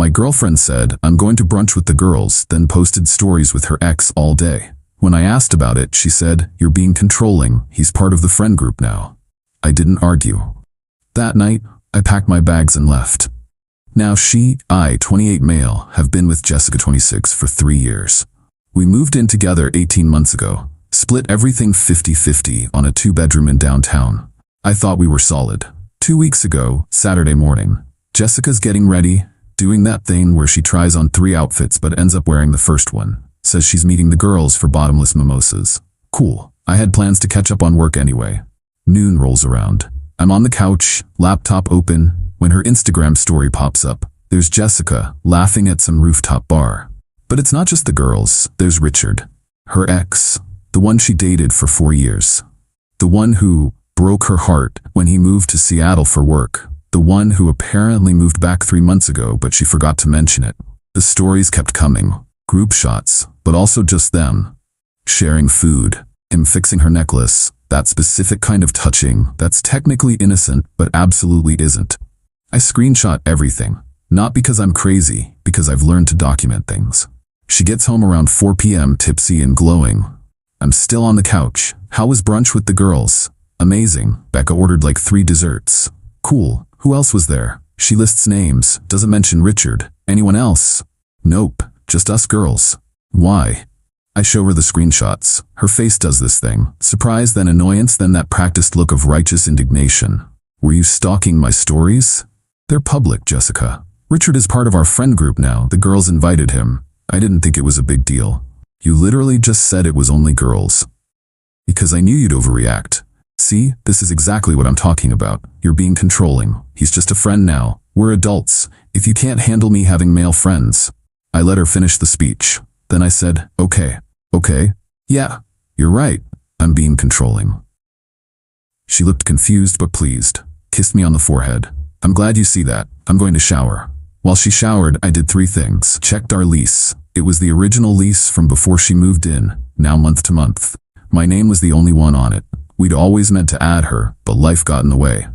My girlfriend said, I'm going to brunch with the girls, then posted stories with her ex all day. When I asked about it, she said, you're being controlling, he's part of the friend group now. I didn't argue. That night, I packed my bags and left. Now I, 28 male, have been with Jessica, 26, for 3 years. We moved in together 18 months ago, split everything 50-50 on a 2-bedroom in downtown. I thought we were solid. 2 weeks ago, Saturday morning, Jessica's getting ready, doing that thing where she tries on 3 outfits but ends up wearing the first one. Says she's meeting the girls for bottomless mimosas. Cool. I had plans to catch up on work anyway. Noon rolls around. I'm on the couch, laptop open, when her Instagram story pops up. There's Jessica, laughing at some rooftop bar. But it's not just the girls, there's Richard. Her ex, the one she dated for 4 years. The one who broke her heart when he moved to Seattle for work. The one who apparently moved back 3 months ago, but she forgot to mention it. The stories kept coming. Group shots, but also just them. Sharing food. Him fixing her necklace. That specific kind of touching that's technically innocent, but absolutely isn't. I screenshot everything. Not because I'm crazy, because I've learned to document things. She gets home around 4 p.m. tipsy and glowing. I'm still on the couch. How was brunch with the girls? Amazing. Becca ordered like 3 desserts. Cool. Who else was there? She lists names, doesn't mention Richard. Anyone else? Nope. Just us girls. Why? I show her the screenshots. Her face does this thing. Surprise, then annoyance, then that practiced look of righteous indignation. Were you stalking my stories? They're public, Jessica. Richard is part of our friend group now. The girls invited him. I didn't think it was a big deal. You literally just said it was only girls. Because I knew you'd overreact. See, this is exactly what I'm talking about. You're being controlling. He's just a friend now. We're adults. If you can't handle me having male friends. I let her finish the speech. Then I said, okay. Yeah, you're right. I'm being controlling. She looked confused but pleased. Kissed me on the forehead. I'm glad you see that. I'm going to shower. While she showered, I did 3 things. Checked our lease. It was the original lease from before she moved in, now month to month. My name was the only one on it. We'd always meant to add her, but life got in the way.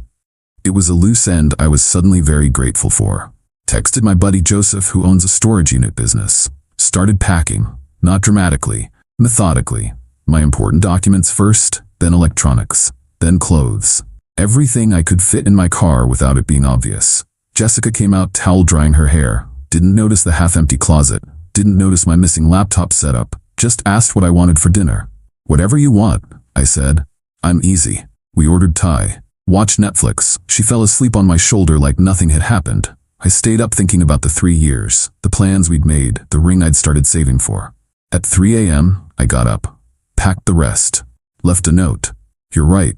It was a loose end I was suddenly very grateful for. Texted my buddy Joseph, who owns a storage unit business. Started packing, not dramatically, methodically. My important documents first, then electronics, then clothes. Everything I could fit in my car without it being obvious. Jessica came out towel drying her hair, didn't notice the half-empty closet, didn't notice my missing laptop setup, just asked what I wanted for dinner. Whatever you want, I said. I'm easy. We ordered Thai. Watched Netflix. She fell asleep on my shoulder like nothing had happened. I stayed up thinking about the 3 years, the plans we'd made, the ring I'd started saving for. At 3 a.m., I got up, packed the rest, left a note. You're right.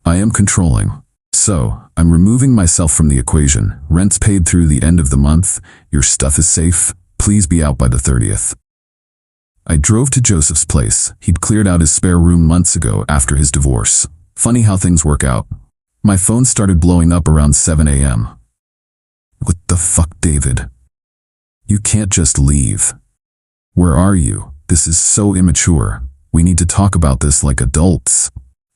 I am controlling. So, I'm removing myself from the equation. Rent's paid through the end of the month. Your stuff is safe. Please be out by the 30th. I drove to Joseph's place. He'd cleared out his spare room months ago after his divorce. Funny how things work out. My phone started blowing up around 7 a.m. What the fuck, David? You can't just leave. Where are you? This is so immature. We need to talk about this like adults.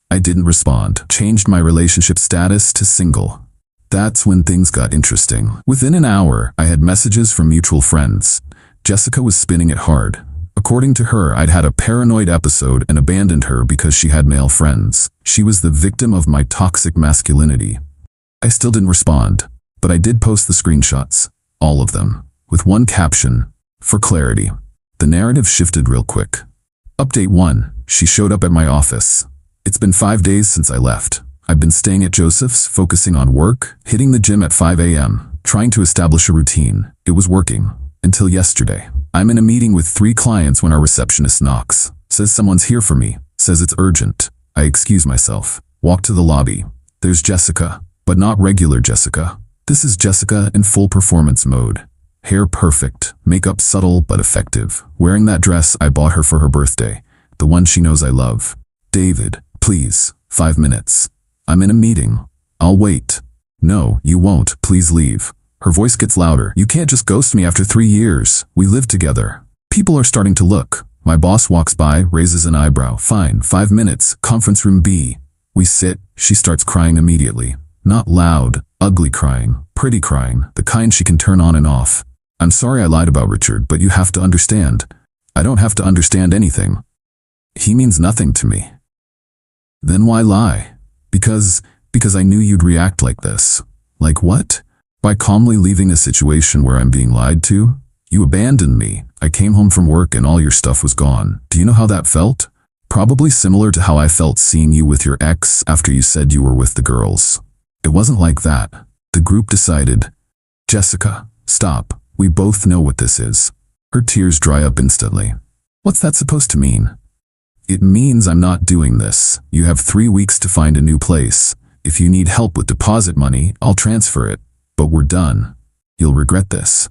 I didn't respond. Changed my relationship status to single. That's when things got interesting. Within an hour, I had messages from mutual friends. Jessica was spinning it hard. According to her, I'd had a paranoid episode and abandoned her because she had male friends. She was the victim of my toxic masculinity. I still didn't respond, but I did post the screenshots. All of them. With one caption. For clarity. The narrative shifted real quick. Update 1. She showed up at my office. It's been 5 days since I left. I've been staying at Joseph's, focusing on work, hitting the gym at 5 a.m., trying to establish a routine. It was working. Until yesterday. I'm in a meeting with 3 clients when our receptionist knocks. Says someone's here for me. Says it's urgent. I excuse myself. Walk to the lobby. There's Jessica, but not regular Jessica. This is Jessica in full performance mode. Hair perfect, makeup subtle but effective. Wearing that dress I bought her for her birthday. The one she knows I love. David, please, 5 minutes. I'm in a meeting. I'll wait. No, you won't. Please leave. Her voice gets louder. You can't just ghost me after 3 years. We live together. People are starting to look. My boss walks by, raises an eyebrow. Fine, 5 minutes. Conference room B. We sit. She starts crying immediately. Not loud, ugly crying. Pretty crying. The kind she can turn on and off. I'm sorry I lied about Richard, but you have to understand. I don't have to understand anything. He means nothing to me. Then why lie? Because I knew you'd react like this. Like what? By calmly leaving a situation where I'm being lied to? You abandoned me. I came home from work and all your stuff was gone. Do you know how that felt? Probably similar to how I felt seeing you with your ex after you said you were with the girls. It wasn't like that. The group decided, Jessica, stop. We both know what this is. Her tears dry up instantly. What's that supposed to mean? It means I'm not doing this. You have 3 weeks to find a new place. If you need help with deposit money, I'll transfer it. But we're done. You'll regret this.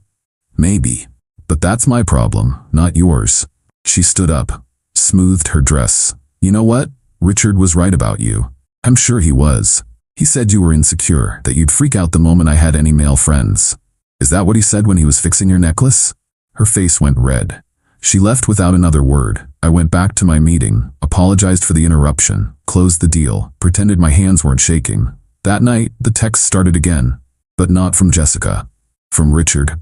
Maybe. But that's my problem, not yours. She stood up, smoothed her dress. You know what? Richard was right about you. I'm sure he was. He said you were insecure, that you'd freak out the moment I had any male friends. Is that what he said when he was fixing your necklace? Her face went red. She left without another word. I went back to my meeting, apologized for the interruption, closed the deal, pretended my hands weren't shaking. That night, the texts started again, but not from Jessica. From Richard.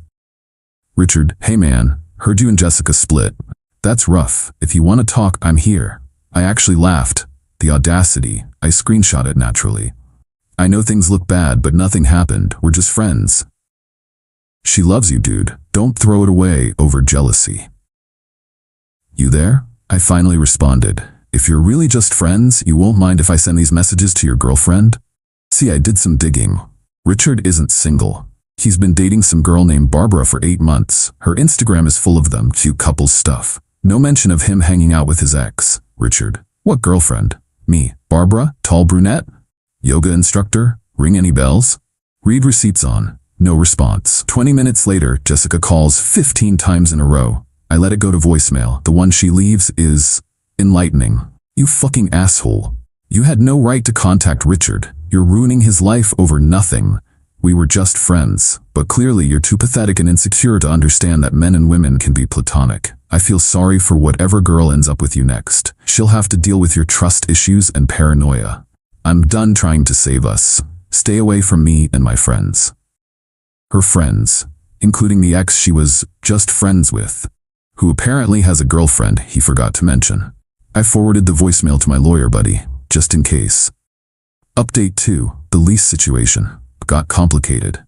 Richard, hey man, heard you and Jessica split. That's rough. If you want to talk, I'm here. I actually laughed. The audacity. I screenshot it naturally. I know things look bad, but nothing happened. We're just friends. She loves you, dude. Don't throw it away over jealousy. You there? I finally responded. If you're really just friends, you won't mind if I send these messages to your girlfriend? See, I did some digging. Richard isn't single. He's been dating some girl named Barbara for 8 months. Her Instagram is full of them cute couples stuff. No mention of him hanging out with his ex. Richard. What girlfriend? Me. Barbara? Tall brunette? Yoga instructor? Ring any bells? Read receipts on. No response. 20 minutes later, Jessica calls 15 times in a row. I let it go to voicemail. The one she leaves is enlightening. You fucking asshole. You had no right to contact Richard. You're ruining his life over nothing. We were just friends, but clearly you're too pathetic and insecure to understand that men and women can be platonic. I feel sorry for whatever girl ends up with you next. She'll have to deal with your trust issues and paranoia. I'm done trying to save us. Stay away from me and my friends. Her friends, including the ex she was just friends with, who apparently has a girlfriend he forgot to mention. I forwarded the voicemail to my lawyer buddy, just in case. Update 2, the lease situation got complicated.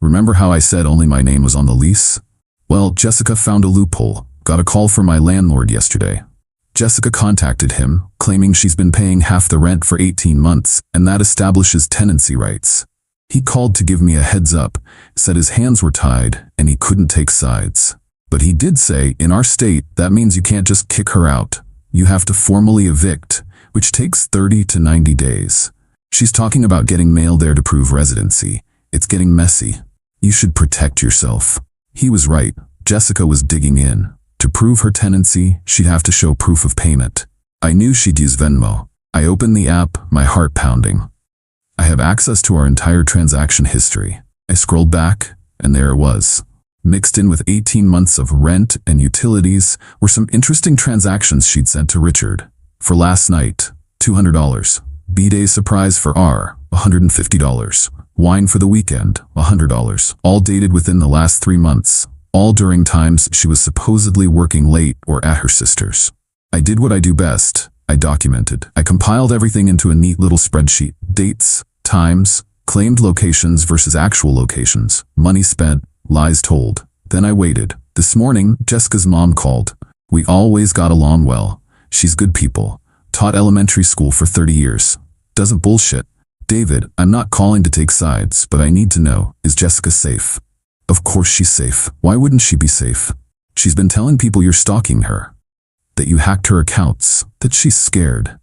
Remember how I said only my name was on the lease? Well, Jessica found a loophole. Got a call from my landlord yesterday. Jessica contacted him, claiming she's been paying half the rent for 18 months, and that establishes tenancy rights. He called to give me a heads up, said his hands were tied, and he couldn't take sides. But he did say, in our state, that means you can't just kick her out. You have to formally evict, which takes 30 to 90 days. She's talking about getting mail there to prove residency. It's getting messy. You should protect yourself. He was right. Jessica was digging in. To prove her tenancy, she'd have to show proof of payment. I knew she'd use Venmo. I opened the app, my heart pounding. I have access to our entire transaction history. I scrolled back, and there it was. Mixed in with 18 months of rent and utilities were some interesting transactions she'd sent to Richard. For last night, $200. B-Day surprise for R, $150. Wine for the weekend, $100. All dated within the last 3 months. All during times she was supposedly working late or at her sister's. I did what I do best. I documented. I compiled everything into a neat little spreadsheet. Dates, times, claimed locations versus actual locations, money spent, lies told. Then I waited. This morning, Jessica's mom called. We always got along well. She's good people. Taught elementary school for 30 years. Doesn't bullshit. David, I'm not calling to take sides, but I need to know, is Jessica safe? Of course she's safe. Why wouldn't she be safe? She's been telling people you're stalking her. That you hacked her accounts. That she's scared.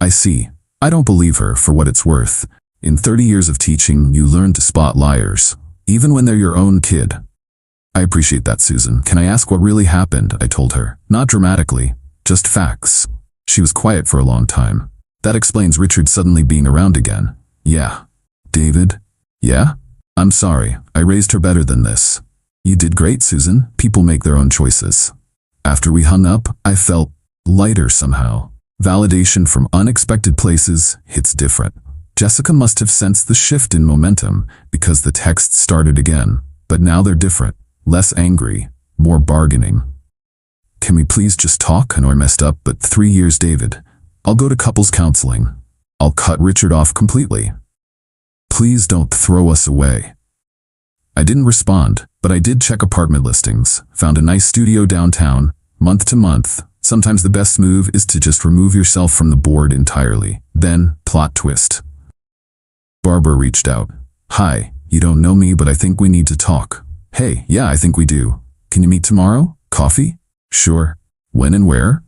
I see. I don't believe her for what it's worth. In 30 years of teaching, you learn to spot liars, even when they're your own kid. I appreciate that, Susan. Can I ask what really happened? I told her. Not dramatically, just facts. She was quiet for a long time. That explains Richard suddenly being around again. Yeah. David? Yeah? I'm sorry, I raised her better than this. You did great, Susan. People make their own choices. After we hung up, I felt lighter somehow. Validation from unexpected places hits different. Jessica must have sensed the shift in momentum because the texts started again. But now they're different. Less angry, more bargaining. Can we please just talk? I know I messed up, but 3 years, David. I'll go to couples counseling. I'll cut Richard off completely. Please don't throw us away. I didn't respond, but I did check apartment listings, found a nice studio downtown, month to month. Sometimes the best move is to just remove yourself from the board entirely. Then, plot twist. Barbara reached out. Hi, you don't know me, but I think we need to talk. Hey, yeah, I think we do. Can you meet tomorrow? Coffee? Sure. When and where?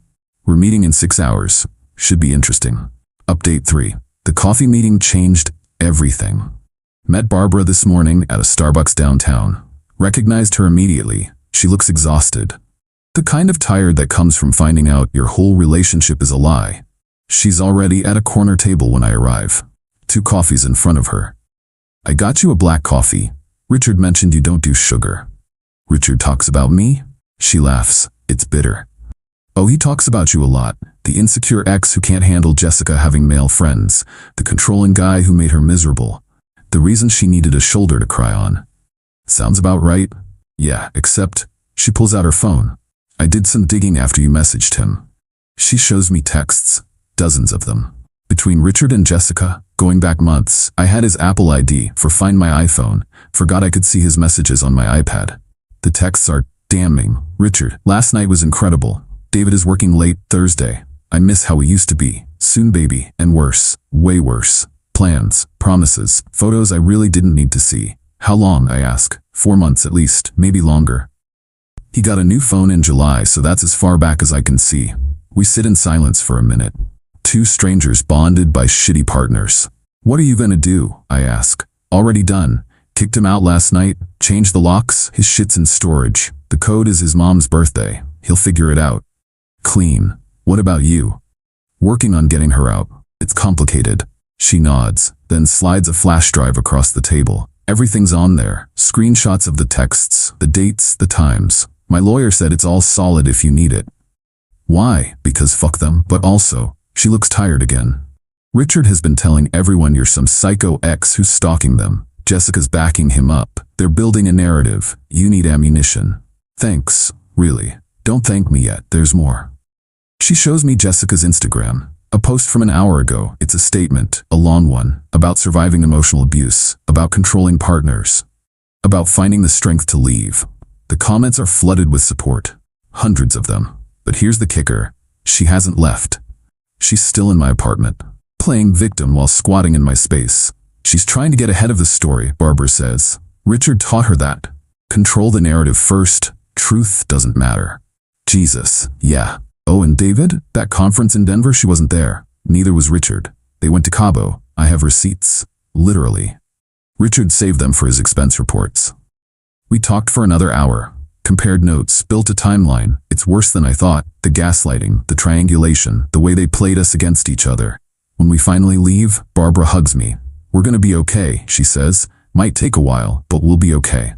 We're meeting in 6 hours. Should be interesting. Update 3. The coffee meeting changed everything. Met Barbara this morning at a Starbucks downtown. Recognized her immediately. She looks exhausted. The kind of tired that comes from finding out your whole relationship is a lie. She's already at a corner table when I arrive. 2 coffees in front of her. I got you a black coffee. Richard mentioned you don't do sugar. Richard talks about me? She laughs. It's bitter. Oh, he talks about you a lot. The insecure ex who can't handle Jessica having male friends. The controlling guy who made her miserable. The reason she needed a shoulder to cry on. Sounds about right? Yeah, except she pulls out her phone. I did some digging after you messaged him. She shows me texts, dozens of them. Between Richard and Jessica, going back months, I had his Apple ID for Find My iPhone, forgot I could see his messages on my iPad. The texts are damning. Richard, last night was incredible. David is working late Thursday. I miss how we used to be. Soon baby, and worse, way worse. Plans, promises, photos I really didn't need to see. How long, I ask. 4 months at least, maybe longer. He got a new phone in July, so that's as far back as I can see. We sit in silence for a minute. 2 strangers bonded by shitty partners. What are you gonna do? I ask. Already done. Kicked him out last night, changed the locks, his shit's in storage. The code is his mom's birthday. He'll figure it out. Clean. What about you? Working on getting her out. It's complicated. She nods, then slides a flash drive across the table. Everything's on there. Screenshots of the texts, the dates, the times. My lawyer said it's all solid if you need it. Why? Because fuck them, but also, she looks tired again. Richard has been telling everyone you're some psycho ex who's stalking them. Jessica's backing him up. They're building a narrative. You need ammunition. Thanks, really. Don't thank me yet, there's more. She shows me Jessica's Instagram. A post from an hour ago. It's a statement, a long one, about surviving emotional abuse, about controlling partners, about finding the strength to leave. The comments are flooded with support. Hundreds of them. But here's the kicker. She hasn't left. She's still in my apartment, playing victim while squatting in my space. She's trying to get ahead of the story, Barbara says. Richard taught her that. Control the narrative first. Truth doesn't matter. Jesus, yeah. Oh, and David? That conference in Denver, she wasn't there. Neither was Richard. They went to Cabo. I have receipts. Literally. Richard saved them for his expense reports. We talked for another hour. Compared notes, built a timeline. It's worse than I thought. The gaslighting, the triangulation, the way they played us against each other. When we finally leave, Barbara hugs me. We're gonna be okay, she says. Might take a while, but we'll be okay.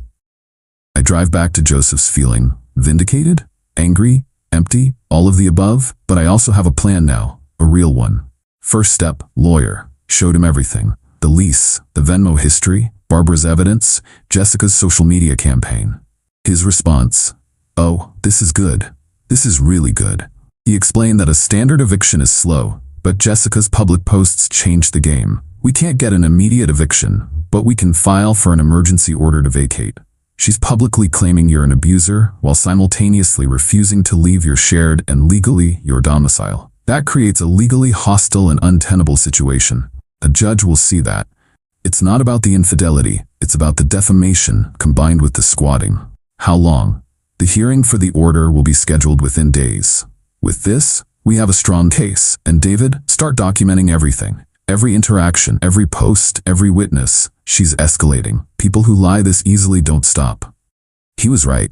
I drive back to Joseph's feeling vindicated, angry, empty, all of the above, but I also have a plan now, a real one. First step, lawyer. Showed him everything. The lease, the Venmo history, Barbara's evidence, Jessica's social media campaign. His response, oh, this is good. This is really good. He explained that a standard eviction is slow, but Jessica's public posts changed the game. We can't get an immediate eviction, but we can file for an emergency order to vacate. She's publicly claiming you're an abuser while simultaneously refusing to leave your shared and legally your domicile. That creates a legally hostile and untenable situation. A judge will see that. It's not about the infidelity, it's about the defamation combined with the squatting. How long? The hearing for the order will be scheduled within days. With this, we have a strong case, and David, start documenting everything. Every interaction, every post, every witness. She's escalating. People who lie this easily don't stop. He was right.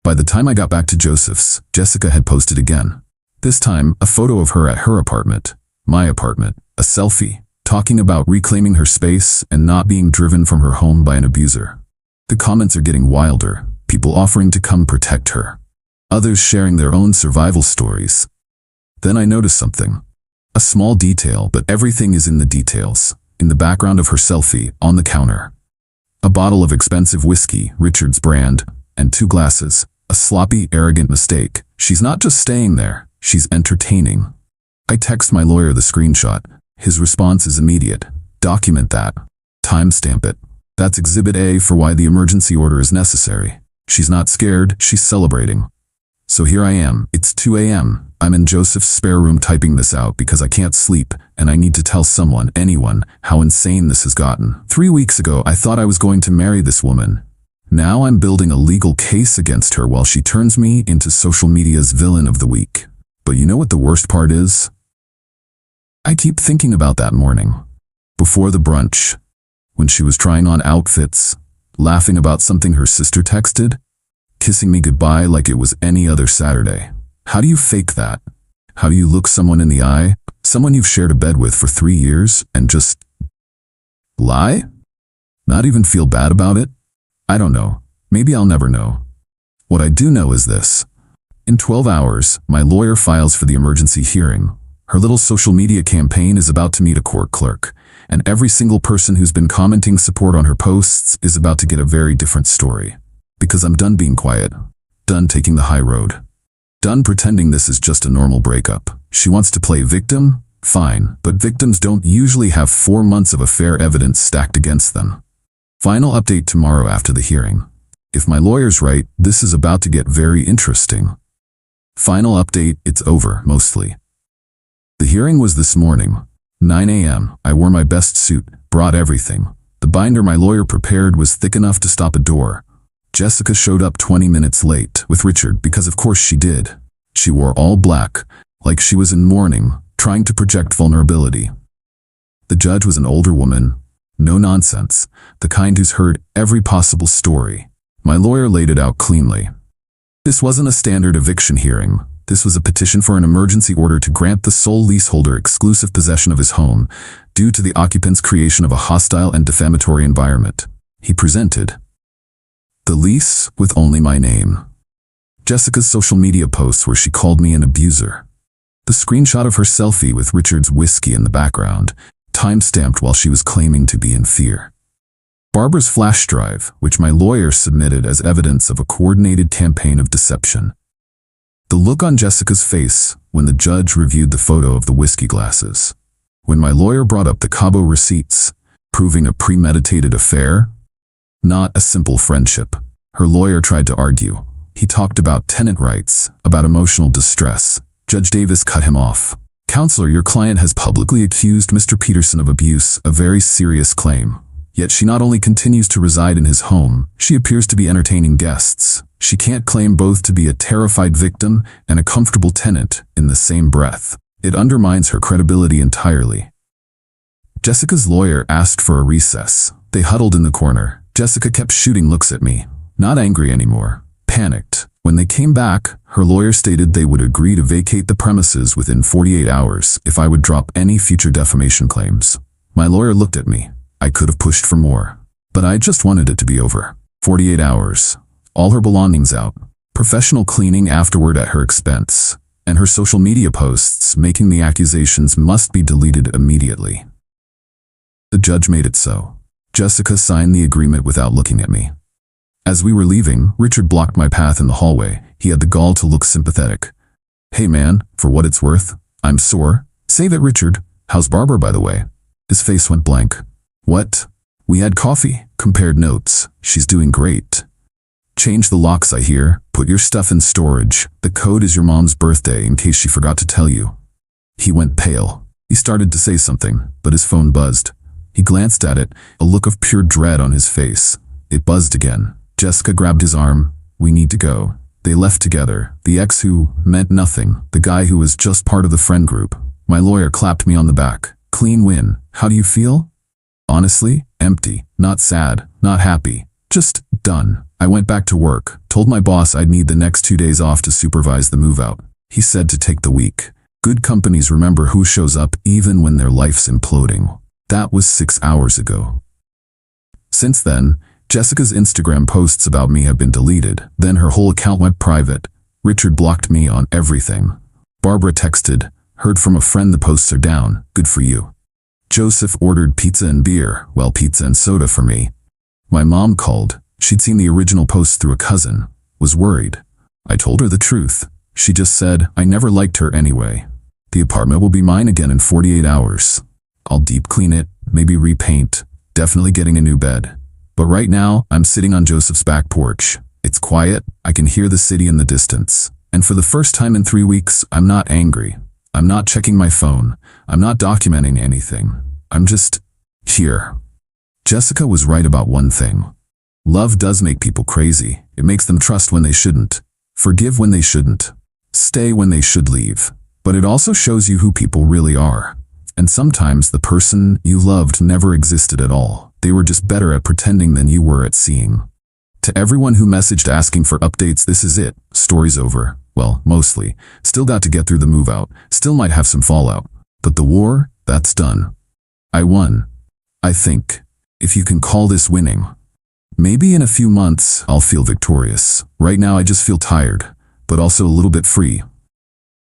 By the time I got back to Joseph's, Jessica had posted again. This time, a photo of her at her apartment, my apartment, a selfie, talking about reclaiming her space and not being driven from her home by an abuser. The comments are getting wilder, people offering to come protect her. Others sharing their own survival stories. Then I noticed something. A small detail, but everything is in the details. In the background of her selfie, on the counter. A bottle of expensive whiskey, Richard's brand, and 2 glasses. A sloppy, arrogant mistake. She's not just staying there, she's entertaining. I text my lawyer the screenshot. His response is immediate. Document that. Timestamp it. That's Exhibit A for why the emergency order is necessary. She's not scared, she's celebrating. So here I am. It's 2 a.m. I'm in Joseph's spare room typing this out because I can't sleep, and I need to tell someone, anyone, how insane this has gotten. 3 weeks ago, I thought I was going to marry this woman. Now I'm building a legal case against her while she turns me into social media's villain of the week. But you know what the worst part is? I keep thinking about that morning, before the brunch, when she was trying on outfits, laughing about something her sister texted, kissing me goodbye like it was any other Saturday. How do you fake that? How do you look someone in the eye, someone you've shared a bed with for 3 years, and just lie? Not even feel bad about it? I don't know. Maybe I'll never know. What I do know is this. In 12 hours, my lawyer files for the emergency hearing. Her little social media campaign is about to meet a court clerk, and every single person who's been commenting support on her posts is about to get a very different story. Because I'm done being quiet. Done taking the high road. Done pretending this is just a normal breakup. She wants to play victim? Fine, but victims don't usually have 4 months of affair evidence stacked against them. Final update tomorrow after the hearing. If my lawyer's right, this is about to get very interesting. Final update, it's over, mostly. The hearing was this morning. 9 a.m. I wore my best suit, brought everything. The binder my lawyer prepared was thick enough to stop a door. Jessica showed up 20 minutes late with Richard because of course she did. She wore all black, like she was in mourning, trying to project vulnerability. The judge was an older woman. No nonsense, the kind who's heard every possible story. My lawyer laid it out cleanly. This wasn't a standard eviction hearing. This was a petition for an emergency order to grant the sole leaseholder exclusive possession of his home due to the occupant's creation of a hostile and defamatory environment. He presented the lease with only my name. Jessica's social media posts where she called me an abuser. The screenshot of her selfie with Richard's whiskey in the background, time-stamped while she was claiming to be in fear. Barbara's flash drive, which my lawyer submitted as evidence of a coordinated campaign of deception. The look on Jessica's face when the judge reviewed the photo of the whiskey glasses. When my lawyer brought up the Cabo receipts, proving a premeditated affair, not a simple friendship. Her lawyer tried to argue. He talked about tenant rights, about emotional distress. Judge Davis cut him off. Counselor, your client has publicly accused Mr. Peterson of abuse, a very serious claim. Yet she not only continues to reside in his home, she appears to be entertaining guests. She can't claim both to be a terrified victim and a comfortable tenant in the same breath. It undermines her credibility entirely. Jessica's lawyer asked for a recess. They huddled in the corner. Jessica kept shooting looks at me, not angry anymore, panicked. When they came back, her lawyer stated they would agree to vacate the premises within 48 hours if I would drop any future defamation claims. My lawyer looked at me. I could have pushed for more, but I just wanted it to be over. 48 hours. All her belongings out. Professional cleaning afterward at her expense. And her social media posts making the accusations must be deleted immediately. The judge made it so. Jessica signed the agreement without looking at me. As we were leaving, Richard blocked my path in the hallway. He had the gall to look sympathetic. Hey man, for what it's worth, I'm sore. Say that, Richard. How's Barbara, by the way? His face went blank. What? We had coffee, compared notes. She's doing great. Change the locks, I hear. Put your stuff in storage. The code is your mom's birthday in case she forgot to tell you. He went pale. He started to say something, but his phone buzzed. He glanced at it, a look of pure dread on his face. It buzzed again. Jessica grabbed his arm. We need to go. They left together. The ex who meant nothing. The guy who was just part of the friend group. My lawyer clapped me on the back. Clean win. How do you feel? Honestly, empty. Not sad. Not happy. Just done. I went back to work. Told my boss I'd need the next 2 days off to supervise the move out. He said to take the week. Good companies remember who shows up even when their life's imploding. That was 6 hours ago. Since then, Jessica's Instagram posts about me have been deleted. Then her whole account went private. Richard blocked me on everything. Barbara texted, heard from a friend the posts are down. Good for you. Joseph ordered pizza and beer, well, pizza and soda for me. My mom called. She'd seen the original post through a cousin, was worried. I told her the truth. She just said, I never liked her anyway. The apartment will be mine again in 48 hours. I'll deep clean it, maybe repaint, definitely getting a new bed. But right now, I'm sitting on Joseph's back porch. It's quiet, I can hear the city in the distance. And for the first time in 3 weeks, I'm not angry. I'm not checking my phone. I'm not documenting anything. I'm just here. Jessica was right about one thing. Love does make people crazy. It makes them trust when they shouldn't, forgive when they shouldn't, stay when they should leave. But it also shows you who people really are. And sometimes the person you loved never existed at all. They were just better at pretending than you were at seeing. To everyone who messaged asking for updates, this is it. Story's over. Well, mostly. Still got to get through the move out. Still might have some fallout. But the war, that's done. I won. I think. If you can call this winning. Maybe in a few months, I'll feel victorious. Right now I just feel tired, but also a little bit free.